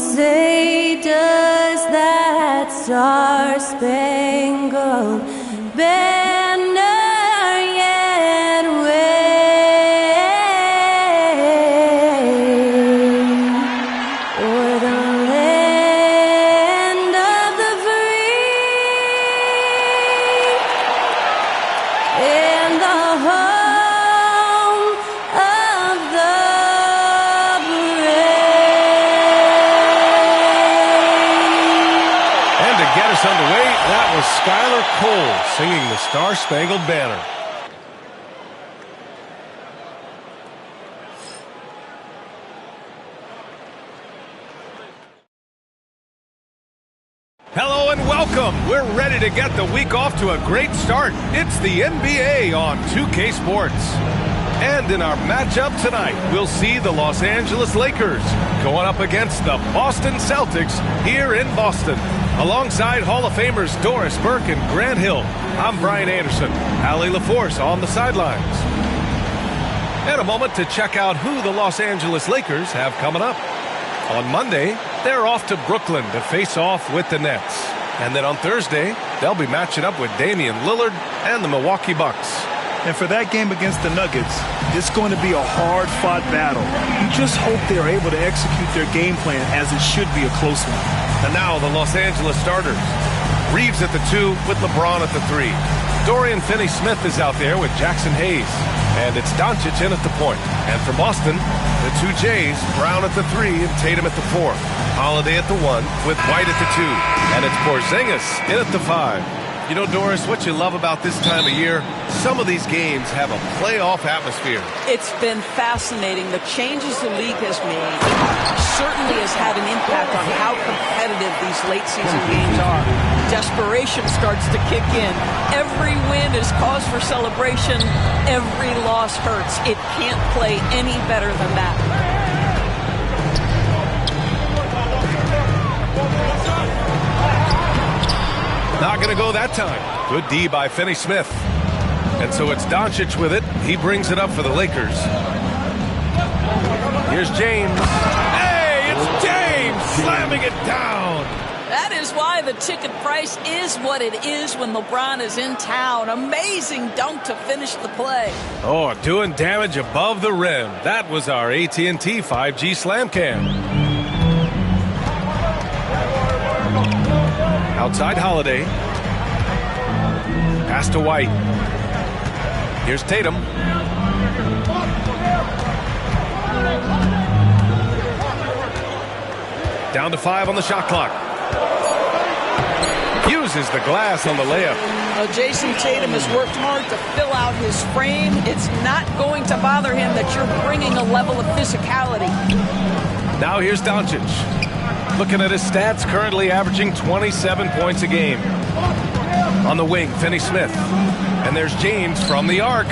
say, does that star-spangled banner yet wave o'er the land of the free and the home of the Get us underway. That was Skylar Cole singing the Star-Spangled Banner. Hello and welcome. We're ready to get the week off to a great start. It's the NBA on 2K Sports. And in our matchup tonight, we'll see the Los Angeles Lakers going up against the Boston Celtics here in Boston. Alongside Hall of Famers Doris Burke and Grant Hill, I'm Brian Anderson. Allie LaForce on the sidelines. And a moment to check out who the Los Angeles Lakers have coming up. On Monday, they're off to Brooklyn to face off with the Nets. And then on Thursday, they'll be matching up with Damian Lillard and the Milwaukee Bucks. And for that game against the Nuggets, it's going to be a hard-fought battle. You just hope they're able to execute their game plan as it should be a close one. And now the Los Angeles starters. Reeves at the 2 with LeBron at the 3. Dorian Finney-Smith is out there with Jackson Hayes. And it's Doncic in at the point. And for Boston, the 2 Jays, Brown at the 3 and Tatum at the 4. Holiday at the 1 with White at the 2. And it's Porzingis in at the 5. You know, Doris, what you love about this time of year, some of these games have a playoff atmosphere. It's been fascinating. The changes the league has made certainly has had an impact on how competitive these late season games are. Desperation starts to kick in. Every win is cause for celebration. Every loss hurts. It can't play any better than that. Not going to go that time. Good D by Finney-Smith. And so it's Doncic with it. He brings it up for the Lakers. Here's James. Hey, it's James slamming it down. That is why the ticket price is what it is when LeBron is in town. Amazing dunk to finish the play. Oh, doing damage above the rim. That was our AT&T 5G Slam Cam. Outside Holiday. Pass to White. Here's Tatum. Down to 5 on the shot clock. Uses the glass on the layup. Jason Tatum has worked hard to fill out his frame. It's not going to bother him that you're bringing a level of physicality. Now here's Doncic. Looking at his stats, currently averaging 27 points a game. On the wing, Finney-Smith. And there's James from the arc.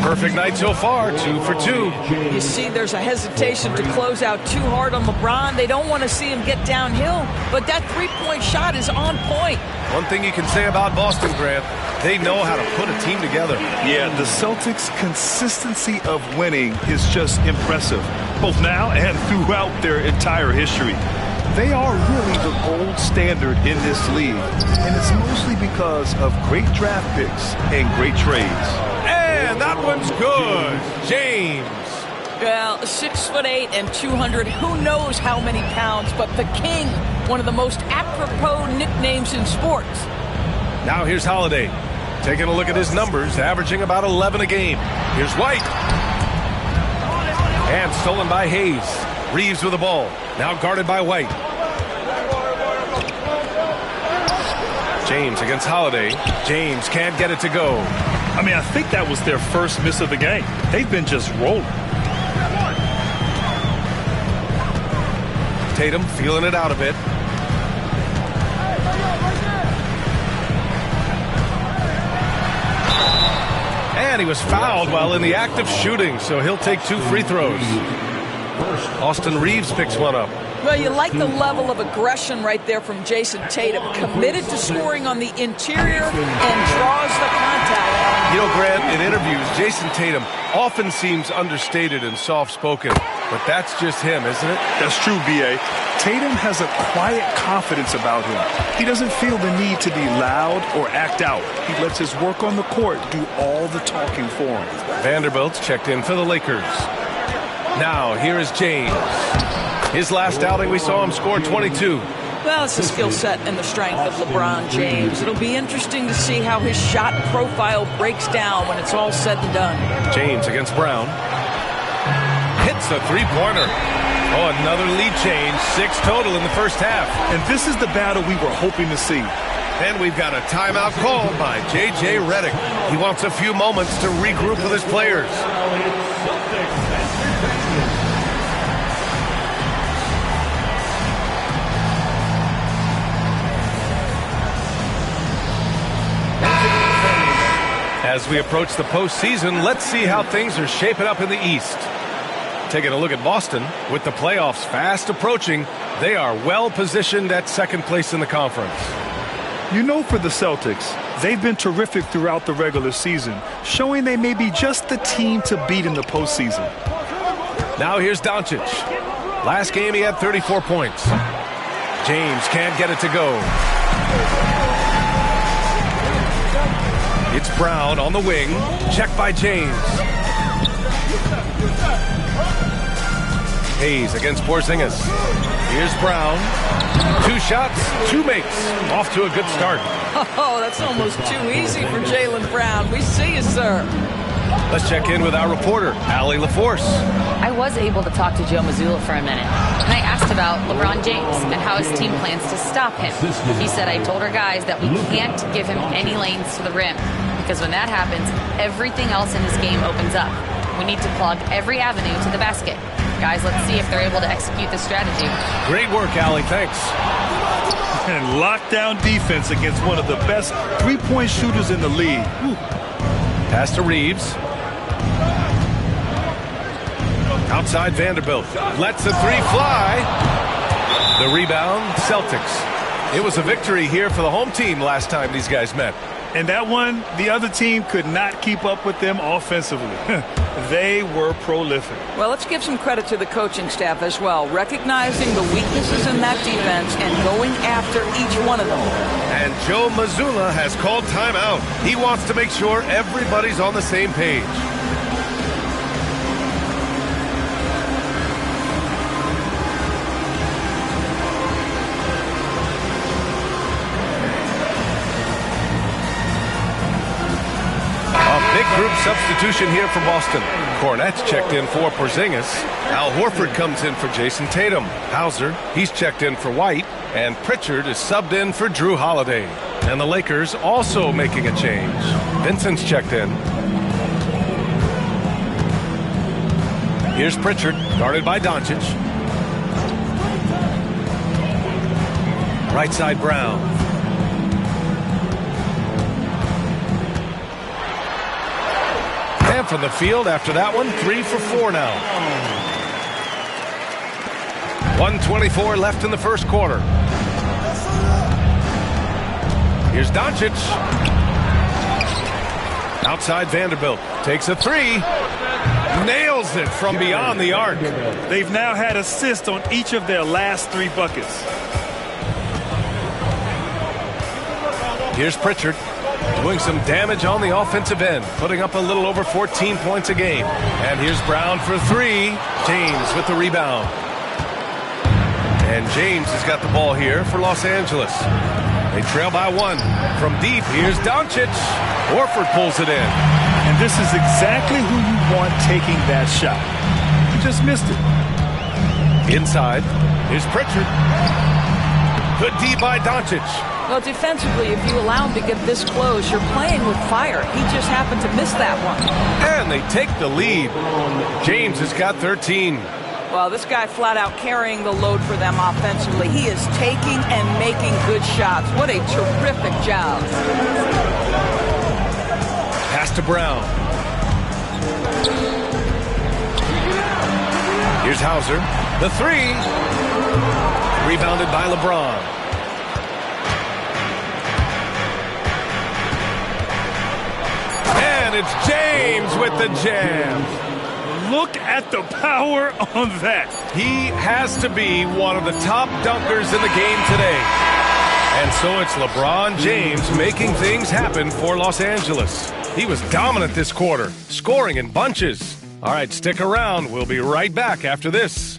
Perfect night so far, 2 for 2. You see, there's a hesitation to close out too hard on LeBron. They don't want to see him get downhill, but that three-point shot is on point. One thing you can say about Boston, Grant, they know how to put a team together. Yeah, the Celtics' consistency of winning is just impressive, both now and throughout their entire history. They are really the gold standard in this league, and it's mostly because of great draft picks and great trades. And that one's good. James. Well, 6'8" and 200, who knows how many pounds, but the King, one of the most apropos nicknames in sports. Now here's Holiday. Taking a look at his numbers, averaging about 11 a game. Here's White. And stolen by Hayes. Reeves with the ball. Now guarded by White. James against Holiday. James can't get it to go. I mean, I think that was their first miss of the game. They've been just rolling. Tatum feeling it out a bit. And he was fouled while in the act of shooting, so he'll take 2 free throws. Austin Reeves picks one up. Well, you like the level of aggression right there from Jason Tatum. Committed to scoring on the interior and draws the contact. You know, Grant, in interviews, Jason Tatum often seems understated and soft-spoken. but that's just him, isn't it? That's true, B.A. Tatum has a quiet confidence about him. He doesn't feel the need to be loud or act out. He lets his work on the court do all the talking for him. Vanderbilt's checked in for the Lakers. Now, here is James. His last outing, we saw him score 22. Well, it's the skill set and the strength of LeBron James. It'll be interesting to see how his shot profile breaks down when it's all said and done. James against Brown. Hits the three-pointer. Oh, another lead change. 6 total in the first half. And this is the battle we were hoping to see. And we've got a timeout called by J.J. Redick. He wants a few moments to regroup with his players. As we approach the postseason, let's see how things are shaping up in the East. Taking a look at Boston, with the playoffs fast approaching, they are well positioned at second place in the conference. You know, for the Celtics, they've been terrific throughout the regular season, showing they may be just the team to beat in the postseason. Now here's Doncic. Last game he had 34 points. James can't get it to go. It's Brown on the wing. Checked by James. Hayes against Porzingis. Here's Brown. 2 shots, 2 makes. Off to a good start. Oh, that's almost too easy for Jaylen Brown. We see you, sir. Let's check in with our reporter, Allie LaForce. I was able to talk to Joe Mazzulla for a minute, and I asked about LeBron James and how his team plans to stop him. He said, I told our guys that we can't give him any lanes to the rim, because when that happens, everything else in his game opens up. We need to plug every avenue to the basket. Guys, let's see if they're able to execute this strategy. Great work, Allie. Thanks. And lockdown defense against one of the best three-point shooters in the league. Pass to Reeves. Outside Vanderbilt. Lets the 3 fly. The rebound, Celtics. It was a victory here for the home team last time these guys met. And that one, the other team could not keep up with them offensively. They were prolific. Well, let's give some credit to the coaching staff as well, recognizing the weaknesses in that defense and going after each one of them. And Joe Mazzulla has called timeout. He wants to make sure everybody's on the same page. Big group substitution here for Boston. Cornette's checked in for Porzingis. Al Horford comes in for Jason Tatum. Hauser, he's checked in for White. And Pritchard is subbed in for Drew Holiday. And the Lakers also making a change. Vincent's checked in. Here's Pritchard, guarded by Doncic. Right side Brown. And from the field after that one, 3 for 4 now. 1:24 left in the first quarter. Here's Doncic. Outside Vanderbilt. Takes a 3. Nails it from beyond the arc. They've now had assists on each of their last 3 buckets. Here's Pritchard. Doing some damage on the offensive end, putting up a little over 14 points a game. And here's Brown for 3. James with the rebound. And James has got the ball here for Los Angeles. They trail by 1. From deep, here's Doncic. Horford pulls it in. And this is exactly who you want taking that shot. He just missed it. Inside, here's Pritchard. Good D by Doncic. Well, defensively, if you allow him to get this close, you're playing with fire. He just happened to miss that one. And they take the lead. James has got 13. Well, this guy flat out carrying the load for them offensively. He is taking and making good shots. What a terrific job. Pass to Brown. Here's Hauser. The 3. Rebounded by LeBron. And it's James with the jam. Look at the power on that. He has to be one of the top dunkers in the game today. And so it's LeBron James making things happen for Los Angeles. He was dominant this quarter, scoring in bunches. All right, stick around. We'll be right back after this.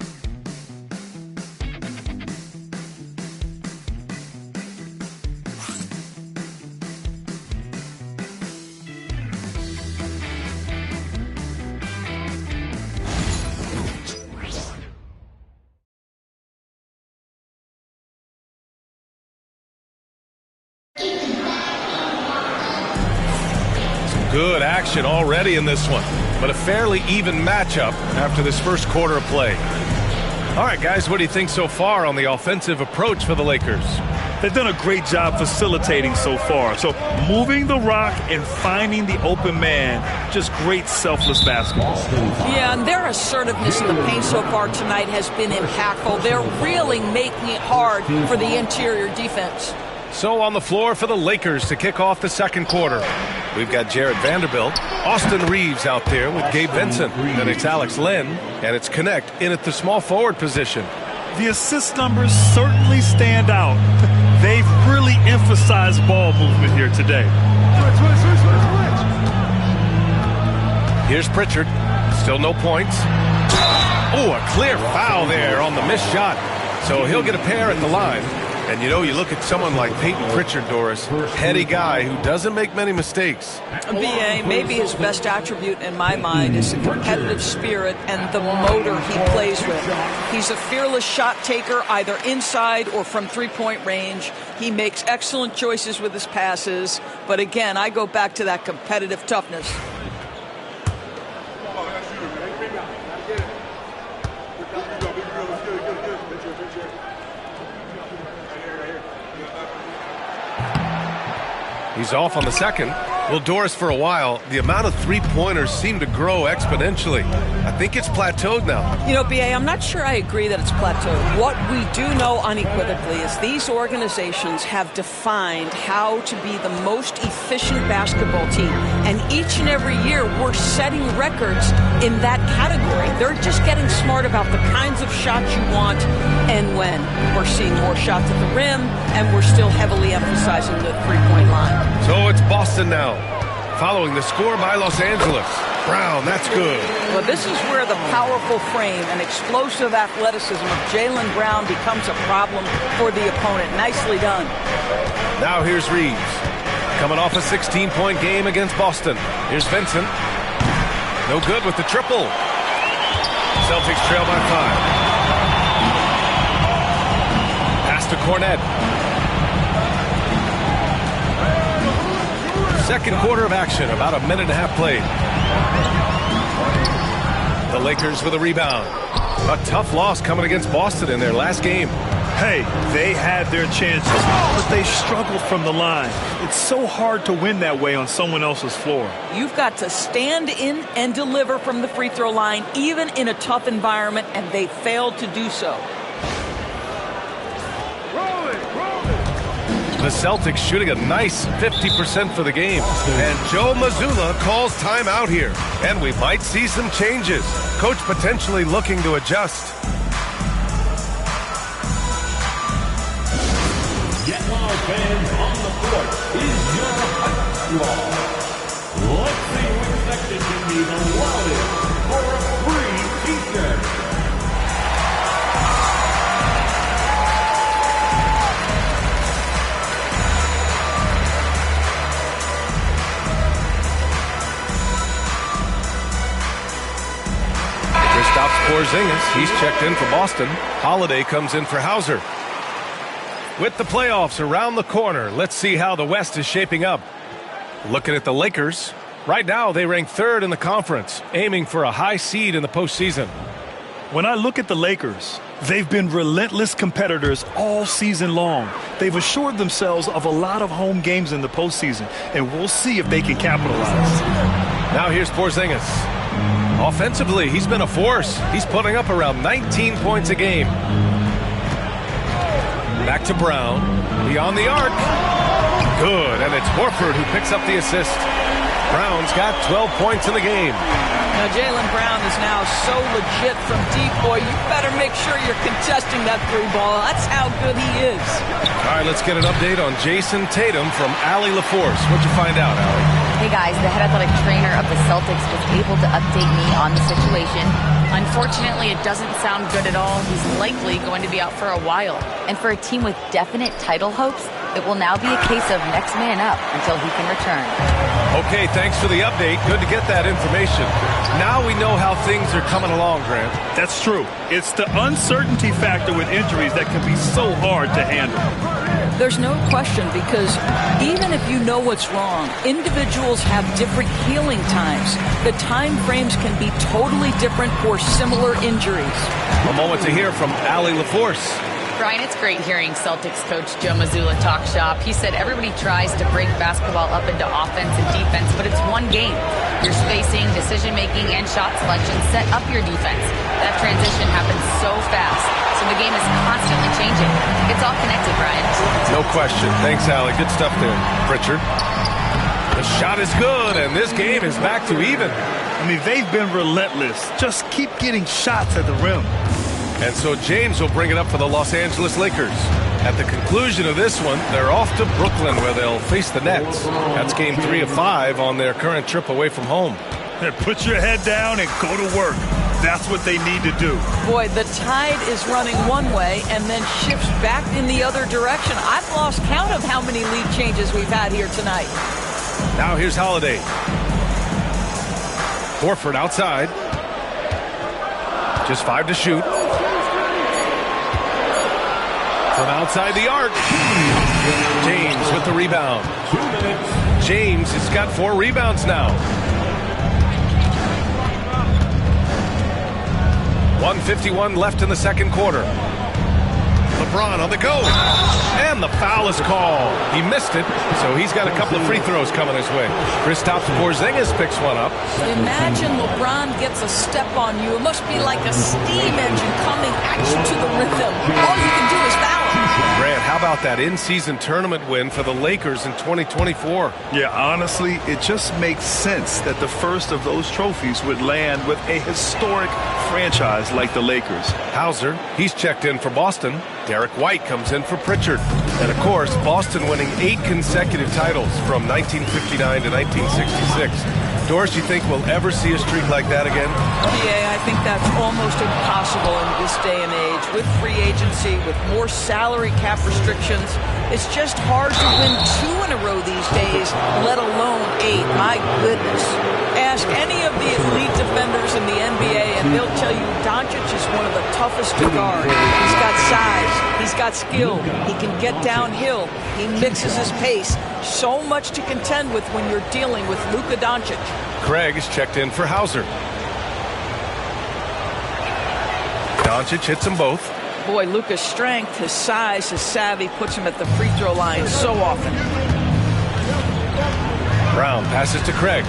Good action already in this one, but a fairly even matchup after this first quarter of play. All right, guys, what do you think so far on the offensive approach for the Lakers? They've done a great job facilitating so far. So moving the rock and finding the open man, just great selfless basketball. Yeah, and their assertiveness in the paint so far tonight has been impactful. They're really making it hard for the interior defense. So on the floor for the Lakers to kick off the second quarter. We've got Jared Vanderbilt, Austin Reeves out there with Gabe Vincent. Then it's Alex Len, and it's Connect in at the small forward position. The assist numbers certainly stand out. They've really emphasized ball movement here today. Here's Pritchard. Still no points. Oh, a clear foul there on the missed shot. So he'll get a pair at the line. And, you know, you look at someone like Peyton Pritchard, Doris, heady guy who doesn't make many mistakes. BA, maybe his best attribute in my mind is the competitive spirit and the motor he plays with. He's a fearless shot taker, either inside or from three-point range. He makes excellent choices with his passes. But, again, I go back to that competitive toughness. He's off on the second. Well, Doris, for a while, the amount of three-pointers seem to grow exponentially. I think it's plateaued now. You know, BA, I'm not sure I agree that it's plateaued. What we do know unequivocally is these organizations have defined how to be the most efficient basketball team. And each and every year, we're setting records in that category. They're just getting smart about the kinds of shots you want and when. We're seeing more shots at the rim, and we're still heavily emphasizing the three-point line. So it's Boston now, following the score by Los Angeles. Brown, that's good. Well, this is where the powerful frame and explosive athleticism of Jaylen Brown becomes a problem for the opponent. Nicely done. Now here's Reeves, coming off a 16-point game against Boston. Here's Vincent. No good with the triple. Celtics trail by 5. Pass to Cornette. Second quarter of action, about a minute and a half played. The Lakers with a rebound. A tough loss coming against Boston in their last game. Hey, they had their chances, but they struggled from the line. It's so hard to win that way on someone else's floor. You've got to stand in and deliver from the free throw line, even in a tough environment, and they failed to do so. The Celtics shooting a nice 50% for the game. And Joe Mazzulla calls timeout here. And we might see some changes. Coach potentially looking to adjust. Get Loud fans on the court is your hype squad. Let's see which section can be the loudest for a free t-shirt. Porzingis, he's checked in for Boston. Holiday comes in for Hauser. With the playoffs around the corner, let's see how the West is shaping up. Looking at the Lakers, right now they rank third in the conference, aiming for a high seed in the postseason. When I look at the Lakers, they've been relentless competitors all season long. They've assured themselves of a lot of home games in the postseason, and we'll see if they can capitalize. Now here's Porzingis. Offensively, he's been a force. He's putting up around 19 points a game. Back to Brown. Beyond the arc. Good, and it's Horford who picks up the assist. Brown's got 12 points in the game. Now, Jaylen Brown is now so legit from deep, boy. You better make sure you're contesting that three ball. That's how good he is. All right, let's get an update on Jason Tatum from Allie LaForce. What'd you find out, Allie? Hey guys, the head athletic trainer of the Celtics was able to update me on the situation. Unfortunately, it doesn't sound good at all. He's likely going to be out for a while. And for a team with definite title hopes, it will now be a case of next man up until he can return. Okay, thanks for the update. Good to get that information. Now we know how things are coming along, Grant. That's true. It's the uncertainty factor with injuries that can be so hard to handle. There's no question, because even if you know what's wrong, individuals have different healing times. The time frames can be totally different for similar injuries. A moment to hear from Allie LaForce. Brian, it's great hearing Celtics coach Joe Mazzulla talk shop. He said everybody tries to break basketball up into offense and defense, but it's one game. Your spacing, decision-making, and shot selection set up your defense. That transition happens so fast, so the game is constantly changing. It's all connected, Brian. No question. Thanks, Allie. Good stuff there. Pritchard. The shot is good, and this game is back to even. I mean, they've been relentless. Just keep getting shots at the rim. And so James will bring it up for the Los Angeles Lakers. At the conclusion of this one, they're off to Brooklyn, where they'll face the Nets. That's game 3 of 5 on their current trip away from home. Put your head down and go to work. That's what they need to do. Boy, the tide is running one way and then shifts back in the other direction. I've lost count of how many lead changes we've had here tonight. Now here's Holiday. Horford outside. Just 5 to shoot. From outside the arc. James with the rebound. James has got 4 rebounds now. 1:51 left in the second quarter. LeBron on the go. And the foul is called. He missed it, so he's got a couple of free throws coming his way. Kristaps Porzingis picks one up. Imagine LeBron gets a step on you. It must be like a steam engine coming at you to the rhythm. All you can do is foul him. Grant, how about that in-season tournament win for the Lakers in 2024? Yeah, honestly, it just makes sense that the first of those trophies would land with a historic franchise like the Lakers. Hauser, he's checked in for Boston. Derek White comes in for Pritchard. And, of course, Boston winning 8 consecutive titles from 1959 to 1966. Doris, you think we'll ever see a streak like that again? Yeah, I think that's almost impossible in this day and age. With free agency, with more salary cap restrictions, it's just hard to win 2 in a row these days, let alone 8. My goodness. Ask any of the elite defenders in the NBA, and they'll tell you Doncic is one of the toughest to guard. He's got size. He's got skill. He can get downhill. He mixes his pace. So much to contend with when you're dealing with Luka Doncic. Craig is checked in for Hauser. Doncic hits them both. Boy, Luka's strength, his size, his savvy puts him at the free throw line so often. Brown passes to Craig.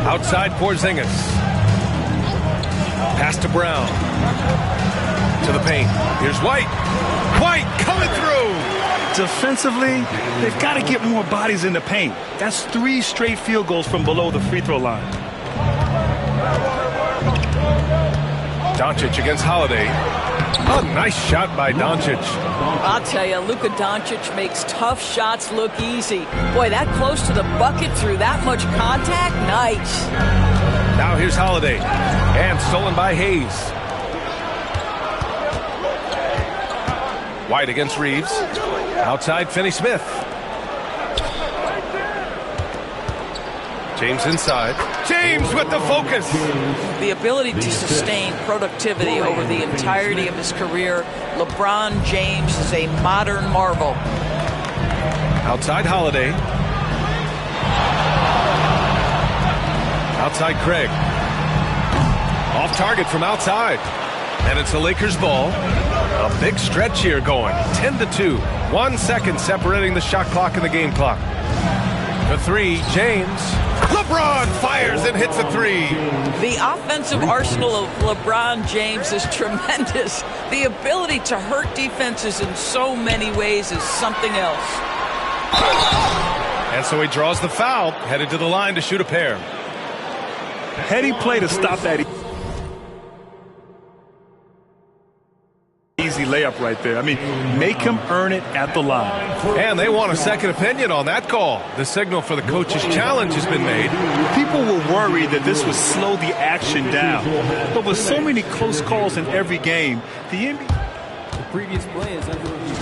Outside Porzingis. Pass to Brown. To the paint. Here's White. White coming through. Defensively, they've got to get more bodies in the paint. That's 3 straight field goals from below the free throw line. Doncic against Holiday. Oh, nice shot by Doncic. I'll tell you, Luka Doncic makes tough shots look easy. Boy, that close to the bucket through that much contact, nice. Now here's Holiday. And stolen by Hayes. White against Reeves. Outside Finney-Smith. James inside. James with the focus. The ability to sustain productivity over the entirety of his career. LeBron James is a modern marvel. Outside Holiday. Outside Craig. Off target from outside. And it's the Lakers ball. A big stretch here going. 10-2. 1 second separating the shot clock and the game clock. The 3, James. LeBron fires and hits a 3. The offensive arsenal of LeBron James is tremendous. The ability to hurt defenses in so many ways is something else. And so he draws the foul, headed to the line to shoot a pair. Heady play to stop that easy layup right there. I mean, make him earn it at the line. And they want a second opinion on that call. The signal for the coach's challenge has been made. People were worried that this would slow the action down. But with so many close calls in every game, the NBA... The previous play is under review.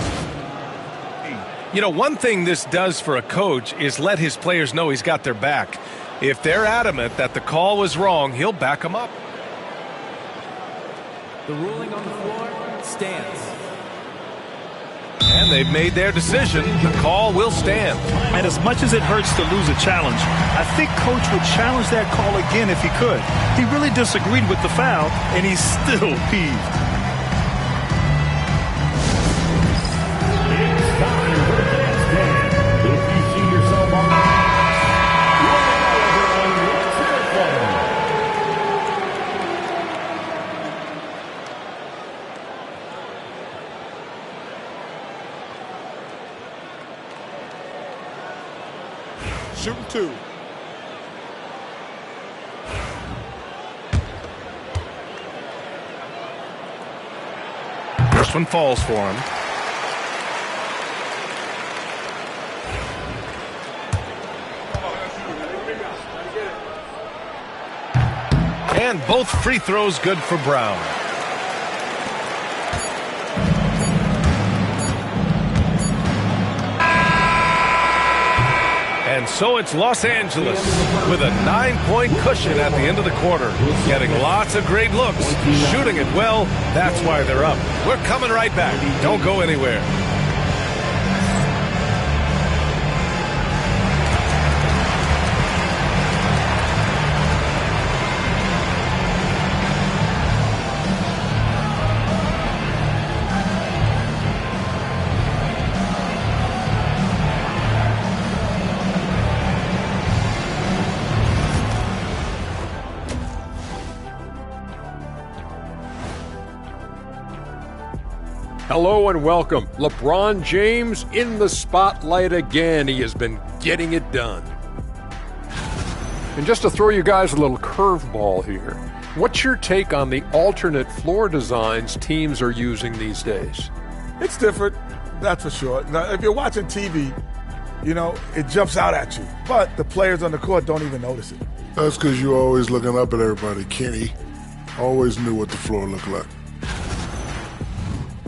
You know, one thing this does for a coach is let his players know he's got their back. If they're adamant that the call was wrong, he'll back them up. The ruling on the floor stands. And they've made their decision. The call will stand. And as much as it hurts to lose a challenge, I think Coach would challenge that call again if he could. He really disagreed with the foul, and he's still peeved. Shooting two. First one falls for him. And both free throws good for Brown. And so it's Los Angeles with a 9-point cushion at the end of the quarter. Getting lots of great looks, shooting it well. That's why they're up. We're coming right back. Don't go anywhere. Hello and welcome. LeBron James in the spotlight again. He has been getting it done. And just to throw you guys a little curveball here, what's your take on the alternate floor designs teams are using these days? It's different, that's for sure. Now, if you're watching TV, you know, it jumps out at you. But the players on the court don't even notice it. That's because you're always looking up at everybody, Kenny. Always knew what the floor looked like.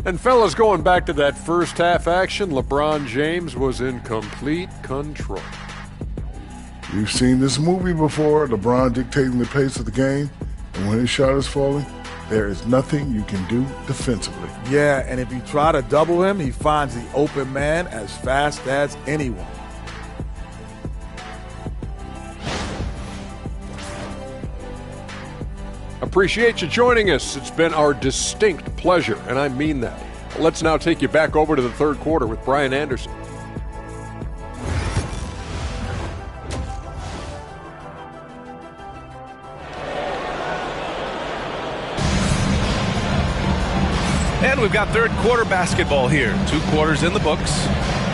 And fellas, going back to that first half action, LeBron James was in complete control. You've seen this movie before, LeBron dictating the pace of the game, and when his shot is falling, there is nothing you can do defensively. Yeah, and if you try to double him, he finds the open man as fast as anyone. Appreciate you joining us. It's been our distinct pleasure, and I mean that. Let's now take you back over to the third quarter with Brian Anderson. And we've got third quarter basketball here. 2 quarters in the books.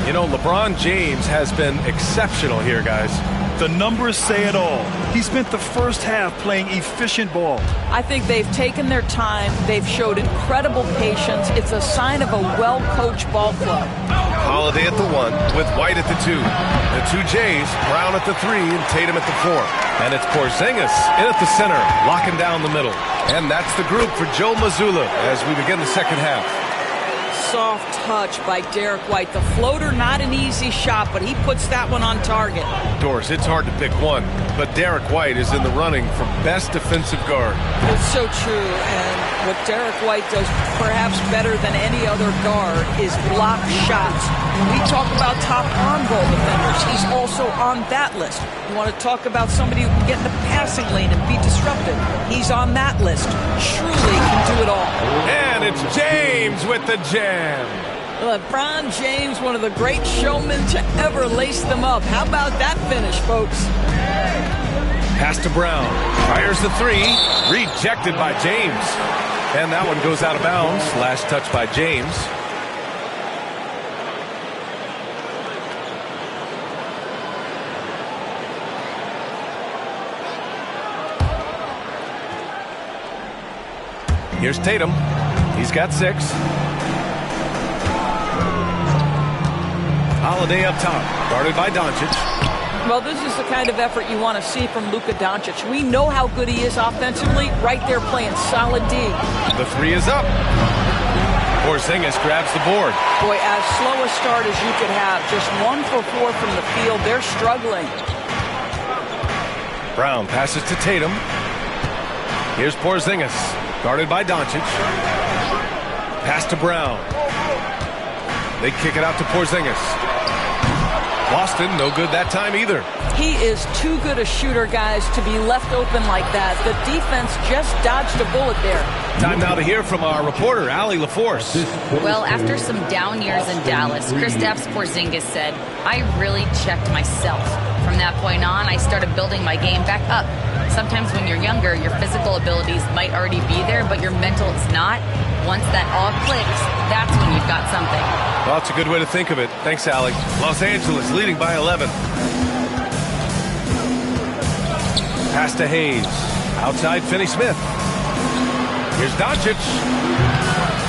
You know, LeBron James has been exceptional here, guys. The numbers say it all. He spent the first half playing efficient ball. I think they've taken their time. They've showed incredible patience. It's a sign of a well-coached ball club. Holiday at the 1 with White at the 2. The 2 Jays, Brown at the 3 and Tatum at the 4. And it's Porzingis in at the center, locking down the middle. And that's the group for Joe Mazzulla as we begin the second half. Soft touch by Derek White. The floater, not an easy shot, but he puts that one on target. Doris, it's hard to pick one, but Derek White is in the running for best defensive guard. It's so true, and what Derek White does perhaps better than any other guard is block shots. We talk about top on-ball defenders. He's also on that list. You want to talk about somebody who can get in the passing lane and be disruptive. He's on that list. Truly can do it all. And it's James with the jam. LeBron James, one of the great showmen to ever lace them up. How about that finish, folks? Pass to Brown. Fires the 3. Rejected by James. And that one goes out of bounds. Last touch by James. Here's Tatum. He's got 6. Holiday up top, guarded by Doncic. Well, this is the kind of effort you want to see from Luka Doncic. We know how good he is offensively. Right there playing solid D. The 3 is up. Porzingis grabs the board. Boy, as slow a start as you could have. Just 1 for 4 from the field. They're struggling. Brown passes to Tatum. Here's Porzingis, guarded by Doncic. Pass to Brown. They kick it out to Porzingis. Boston, no good that time either. He is too good a shooter, guys, to be left open like that. The defense just dodged a bullet there. Time now to hear from our reporter, Allie LaForce. Well, after some down years in Dallas, Kristaps Porzingis said, "I really checked myself. From that point on, I started building my game back up. Sometimes when you're younger, your physical abilities might already be there, but your mental is not. Once that all clicks, that's when you've got something." Well, that's a good way to think of it. Thanks, Allie. Los Angeles leading by 11. Pass to Hayes. Outside, Finney-Smith. Here's Doncic.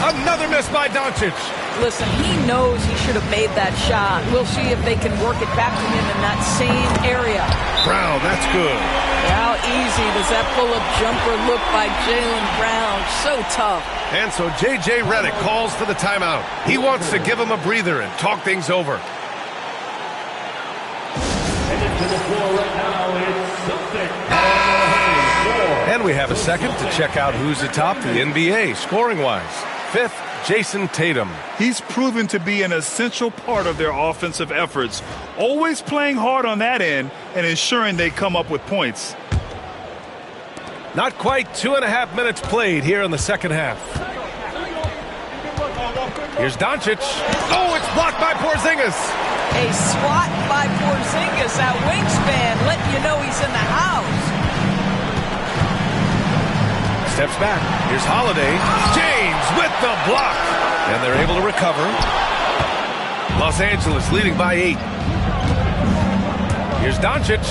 Another miss by Doncic. Listen, he knows he should have made that shot. We'll see if they can work it back to him in that same area. Brown, that's good. How easy does that pull-up jumper look by Jaylen Brown? So tough. And so J.J. Redick calls for the timeout. He wants to give him a breather and talk things over. Headed to the floor right now, it's Celtics. And we have a second to check out who's atop the NBA scoring-wise. 5th, Jason Tatum. He's proven to be an essential part of their offensive efforts, always playing hard on that end and ensuring they come up with points. Not quite 2.5 minutes played here in the second half. Here's Doncic. Oh, it's blocked by Porzingis. A swat by Porzingis. That wingspan letting you know he's in the house. Steps back. Here's Holiday. James with the block. And they're able to recover. Los Angeles leading by 8. Here's Doncic.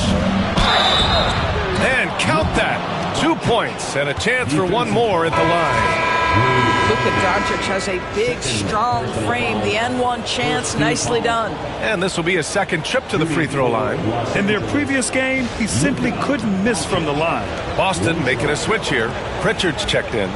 And count that. 2 points and a chance for one more at the line. Luka Doncic has a big, strong frame. The N1 chance, nicely done. And this will be his second trip to the free throw line. In their previous game, he simply couldn't miss from the line. Boston making a switch here. Pritchard's checked in.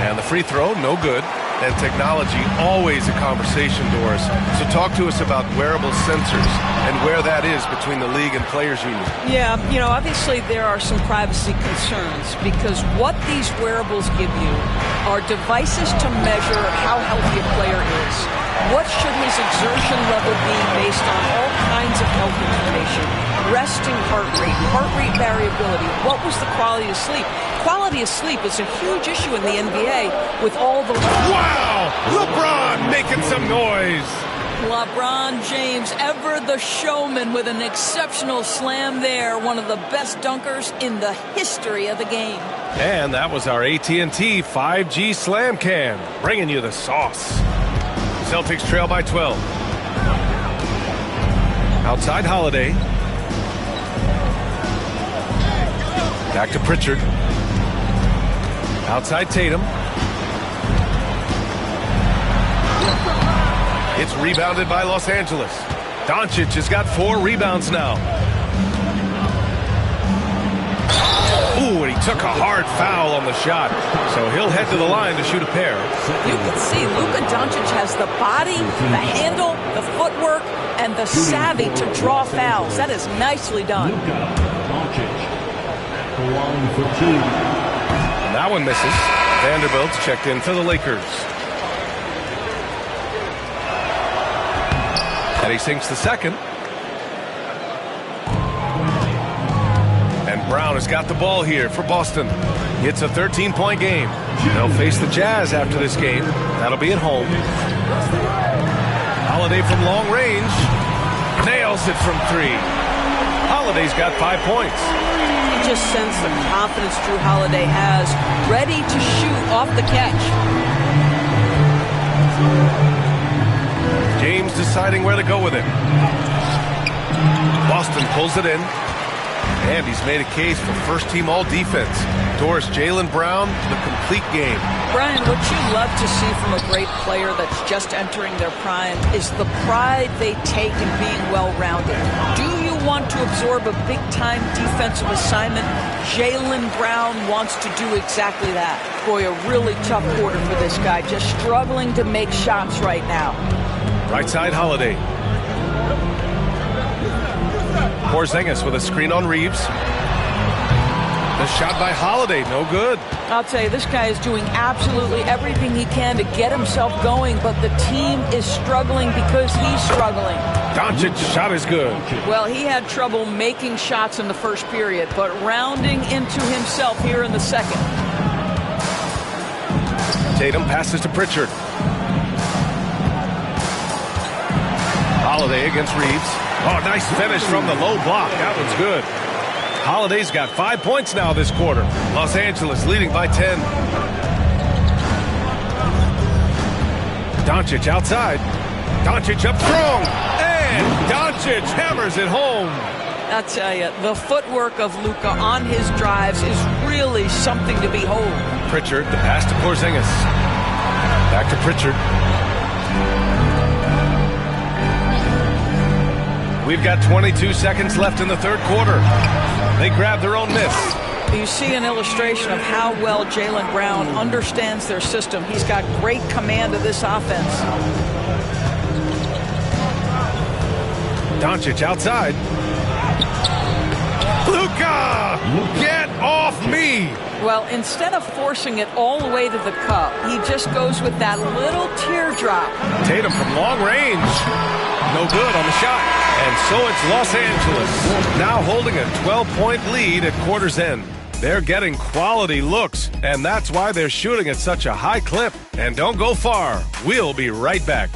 And the free throw, no good. And technology, always a conversation, Doris. So talk to us about wearable sensors and where that is between the league and players' union. Yeah, you know, obviously there are some privacy concerns because what these wearables give you are devices to measure how healthy a player is. What should his exertion level be based on all kinds of health information? Resting heart rate variability. What was the quality of sleep? Quality of sleep is a huge issue in the NBA with all the... Wow! LeBron making some noise! LeBron James, ever the showman with an exceptional slam there. One of the best dunkers in the history of the game. And that was our AT&T 5G Slam Cam, bringing you the sauce. Celtics trail by 12. Outside Holiday. Back to Pritchard. Outside Tatum. It's rebounded by Los Angeles. Doncic has got 4 rebounds now. Ooh, and he took a hard foul on the shot. So he'll head to the line to shoot a pair. You can see Luka Doncic has the body, the handle, the footwork, and the savvy to draw fouls. That is nicely done. And that one misses. Vanderbilt's checked in for the Lakers. And he sinks the second. And Brown has got the ball here for Boston. It's a 13-point game. They'll face the Jazz after this game. That'll be at home. Holiday from long range. Nails it from 3. Holiday's got 5 points. You just sense the confidence Drew Holiday has, ready to shoot off the catch. James deciding where to go with it. Boston pulls it in. And he's made a case for first-team all-defense. Doris, Jaylen Brown, the complete game. Brian, what you love to see from a great player that's just entering their prime is the pride they take in being well-rounded. Do you want to absorb a big-time defensive assignment? Jaylen Brown wants to do exactly that. Boy, a really tough quarter for this guy, just struggling to make shots right now. Right side, Holiday. Porzingis with a screen on Reeves. The shot by Holiday, no good. I'll tell you, this guy is doing absolutely everything he can to get himself going, but the team is struggling because he's struggling. Doncic shot is good. Well, he had trouble making shots in the first period, but rounding into himself here in the second. Tatum passes to Pritchard. Holiday against Reeves. Oh, nice finish from the low block. That one's good. Holiday's got 5 points now this quarter. Los Angeles leading by 10. Doncic outside. Doncic up strong. And Doncic hammers it home. I'll tell you, the footwork of Luka on his drives is really something to behold. Pritchard, the pass to Porzingis. Back to Pritchard. We've got 22 seconds left in the third quarter. They grab their own miss. You see an illustration of how well Jaylen Brown understands their system. He's got great command of this offense. Doncic outside. Luka! Get off me! Well, instead of forcing it all the way to the cup, he just goes with that little teardrop. Tatum from long range. No good on the shot. And so it's Los Angeles, now holding a 12-point lead at quarter's end. They're getting quality looks, and that's why they're shooting at such a high clip. And don't go far. We'll be right back.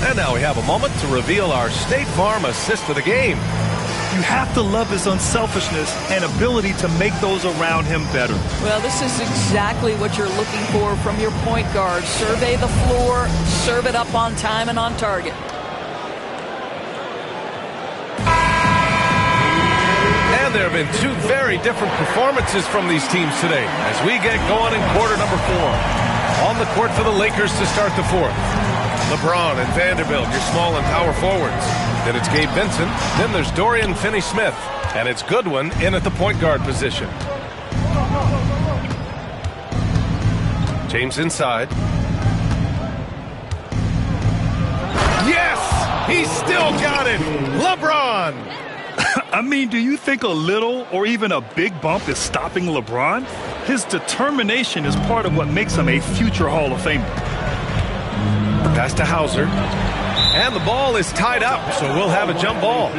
And now we have a moment to reveal our State Farm assist of the game. You have to love his unselfishness and ability to make those around him better. Well, this is exactly what you're looking for from your point guard. Survey the floor, serve it up on time and on target. And there have been two very different performances from these teams today as we get going in quarter number 4. On the court for the Lakers to start the fourth. LeBron and Vanderbilt, your small and power forwards. Then it's Gabe Vincent. Then there's Dorian Finney-Smith. And it's Goodwin in at the point guard position. James inside. Yes! He still got it! LeBron! I mean, do you think a little or even a big bump is stopping LeBron? His determination is part of what makes him a future Hall of Famer. Pass to Hauser. And the ball is tied up, so we'll have a jump ball.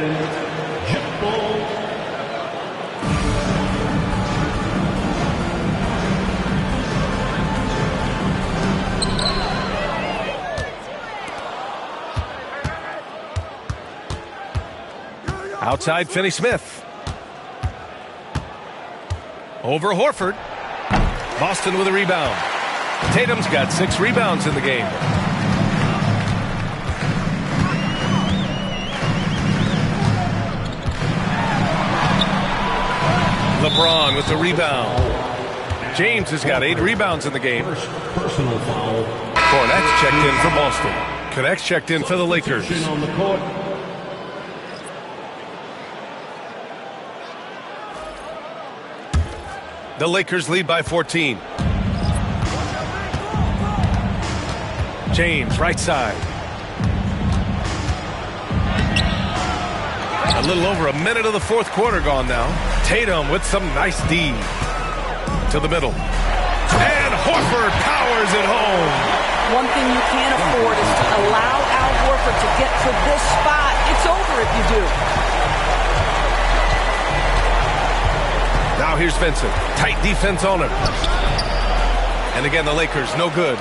Outside Finney-Smith. Over Horford. Boston with a rebound. Tatum's got 6 rebounds in the game. LeBron with the rebound. James has got 8 rebounds in the game. Personal foul. Cornette's checked in for Boston. Connect's checked in for the Lakers. On the court. The Lakers lead by 14. James, right side. A little over a minute of the fourth quarter gone now. Tatum with some nice D. To the middle. And Horford powers it home. One thing you can't afford is to allow Al Horford to get to this spot. It's over if you do. Now here's Vincent. Tight defense on him. And again, the Lakers, no good.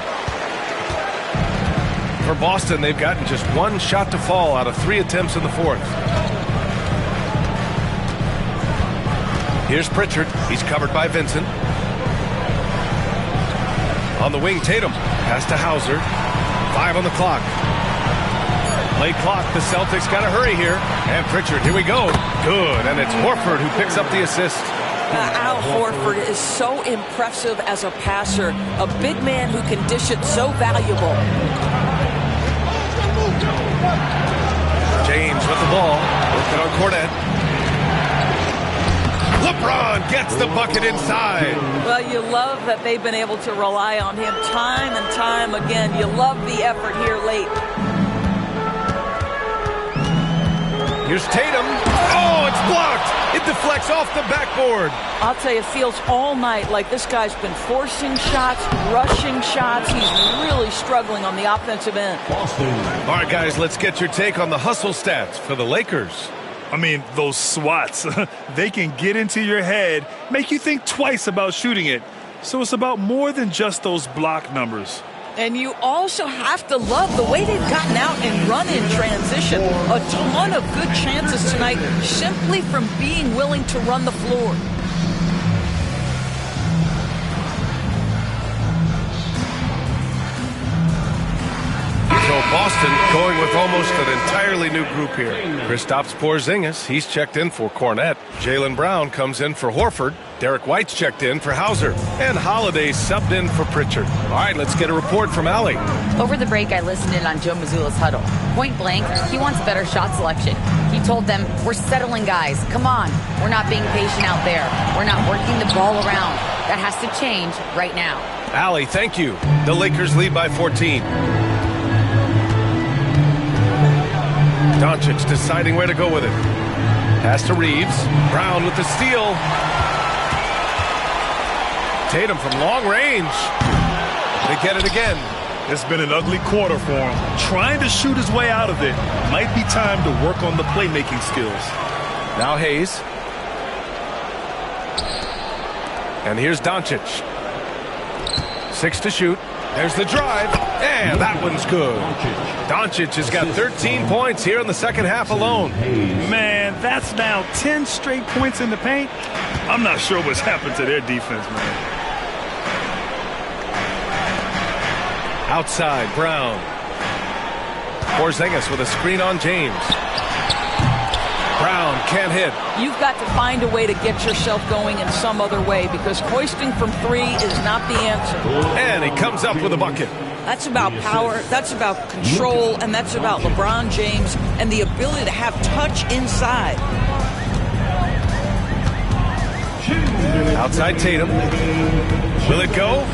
For Boston, they've gotten just one shot to fall out of 3 attempts in the fourth. Here's Pritchard. He's covered by Vincent. On the wing, Tatum. Pass to Hauser. 5 on the clock. Late clock. The Celtics got to hurry here. And Pritchard, here we go. Good. And it's Horford who picks up the assist. Al Horford is so impressive as a passer. A big man who can dish it so valuable. James with the ball. Working on Cornet. LeBron gets the bucket inside. Well, you love that they've been able to rely on him time and time again. You love the effort here late. Here's Tatum. Oh, it's blocked. It deflects off the backboard. I'll tell you, it feels all night like this guy's been forcing shots, rushing shots. He's really struggling on the offensive end. All right, guys, let's get your take on the hustle stats for the Lakers. I mean, those swats, they can get into your head, make you think twice about shooting it. So it's about more than just those block numbers. And you also have to love the way they've gotten out and run in transition. A ton of good chances tonight simply from being willing to run the floor. So Boston going with almost an entirely new group here. Kristaps Porzingis, he's checked in for Cornet. Jaylen Brown comes in for Horford. Derek White's checked in for Hauser. And Holiday subbed in for Pritchard. All right, let's get a report from Allie. Over the break, I listened in on Joe Mazzulla's huddle. Point blank, he wants better shot selection. He told them, we're settling guys. Come on. We're not being patient out there. We're not working the ball around. That has to change right now. Allie, thank you. The Lakers lead by 14. Doncic deciding where to go with it. Pass to Reeves. Brown with the steal. Tatum from long range. They get it again. It's been an ugly quarter for him. Trying to shoot his way out of it. Might be time to work on the playmaking skills. Now Hayes. And here's Doncic. 6 to shoot. There's the drive. And that one's good. Doncic has got 13 points here in the second half alone. Man, that's now 10 straight points in the paint. I'm not sure what's happened to their defense, man. Outside, Brown. Porzingis with a screen on James. Brown can't hit. You've got to find a way to get yourself going in some other way because hoisting from 3 is not the answer. And he comes up with a bucket. That's about power, that's about control, and that's about LeBron James and the ability to have touch inside. Outside Tatum. Will it go?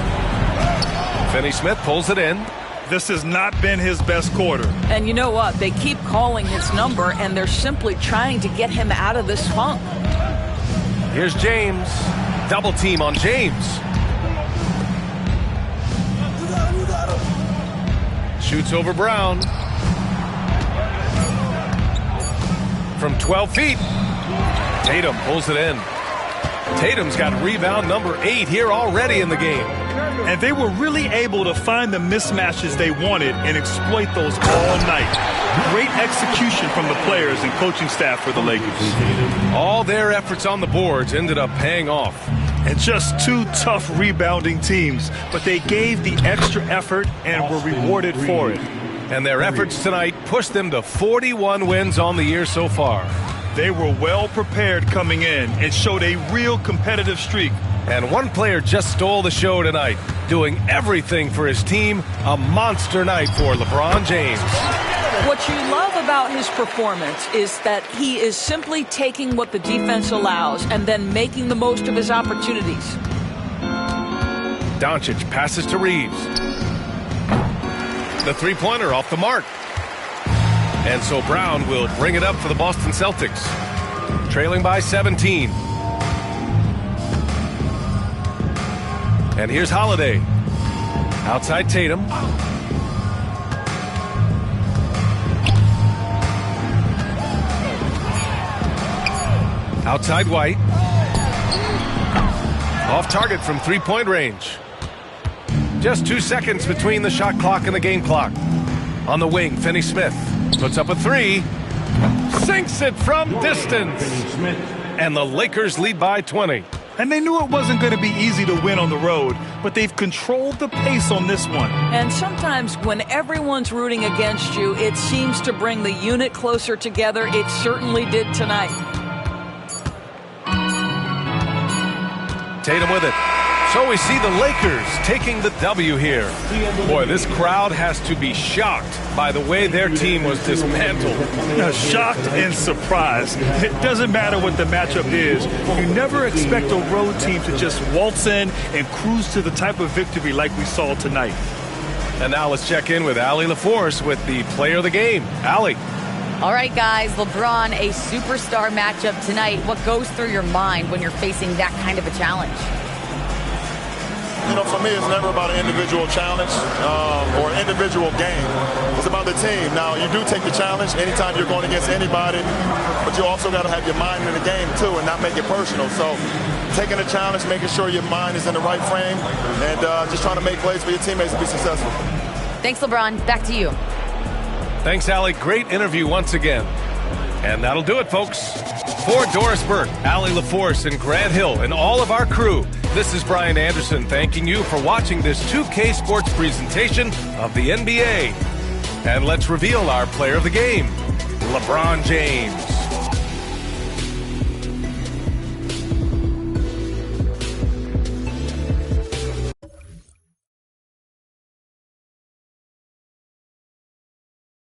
Finney-Smith pulls it in. This has not been his best quarter. And you know what? They keep calling his number, and they're simply trying to get him out of this funk. Here's James. Double team on James. Shoots over Brown. From 12 feet. Tatum pulls it in. Tatum's got rebound number 8 here already in the game. And they were really able to find the mismatches they wanted and exploit those all night. Great execution from the players and coaching staff for the Lakers. All their efforts on the boards ended up paying off. And just 2 tough rebounding teams, but they gave the extra effort and were rewarded for it. And their efforts tonight pushed them to 41 wins on the year so far. They were well prepared coming in and showed a real competitive streak. And one player just stole the show tonight, doing everything for his team. A monster night for LeBron James. What you love about his performance is that he is simply taking what the defense allows and then making the most of his opportunities. Doncic passes to Reeves. The three-pointer off the mark. And so Brown will bring it up for the Boston Celtics. Trailing by 17. And here's Holiday. Outside Tatum. Outside White. Off target from three-point range. Just 2 seconds between the shot clock and the game clock. On the wing, Finney Smith puts up a three. Sinks it from distance. And the Lakers lead by 20. And they knew it wasn't going to be easy to win on the road, but they've controlled the pace on this one. And sometimes when everyone's rooting against you, it seems to bring the unit closer together. It certainly did tonight. Tatum with it. So we see the Lakers taking the W here. Boy, this crowd has to be shocked by the way their team was dismantled. Shocked and surprised. It doesn't matter what the matchup is. You never expect a road team to just waltz in and cruise to the type of victory like we saw tonight. And now let's check in with Allie LaForce with the player of the game. Allie. All right, guys, LeBron, a superstar matchup tonight. What goes through your mind when you're facing that kind of a challenge? You know, for me, it's never about an individual challenge or an individual game. It's about the team. Now, you do take the challenge anytime you're going against anybody, but you also got to have your mind in the game, too, and not make it personal. So taking a challenge, making sure your mind is in the right frame, and just trying to make plays for your teammates to be successful. Thanks, LeBron. Back to you. Thanks, Allie. Great interview once again. And that'll do it, folks. For Doris Burke, Allie LaForce, and Grant Hill, and all of our crew, this is Brian Anderson thanking you for watching this 2K Sports presentation of the NBA. And let's reveal our player of the game, LeBron James.